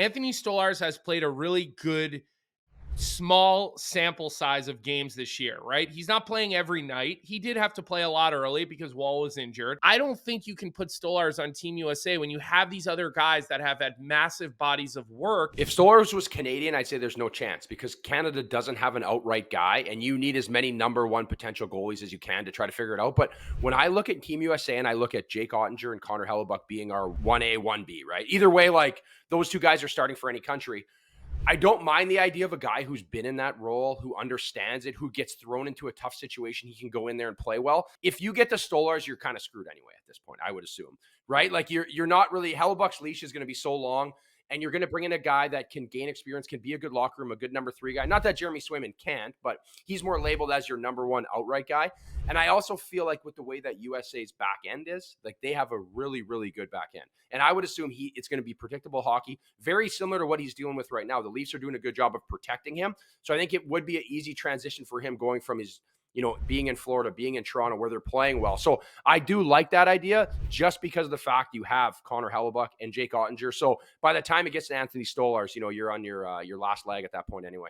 Anthony Stolarz has played a really good small sample size of games this year, right? He's not playing every night. He did have to play a lot early because Wall was injured. I don't think you can put Stolarz on Team USA when you have these other guys that have had massive bodies of work. If Stolarz was Canadian, I'd say there's no chance because Canada doesn't have an outright guy, and you need as many number one potential goalies as you can to try to figure it out. But when I look at Team USA and I look at Jake Ottinger and Connor Hellebuck being our 1A, 1B, right? Either way, like those two guys are starting for any country. I don't mind the idea of a guy who's been in that role, who understands it, who gets thrown into a tough situation. He can go in there and play well. If you get the Stolarz, you're kind of screwed anyway at this point, I would assume, right? Like you're not really, Hellebuck's leash is going to be so long, and you're going to bring in a guy that can gain experience, can be a good locker room, a good number 3 guy. Not that Jeremy Swayman can't, but he's more labeled as your number 1 outright guy. And I also feel like with the way that USA's back end is, like they have a really, really good back end. And I would assume it's going to be predictable hockey, very similar to what he's dealing with right now. The Leafs are doing a good job of protecting him. So I think it would be an easy transition for him going from his, being in Florida, being in Toronto where they're playing well. So I do like that idea just because of the fact you have Connor Hellebuck and Jake Ottinger. So by the time it gets to Anthony Stolarz, you're on your last leg at that point anyway.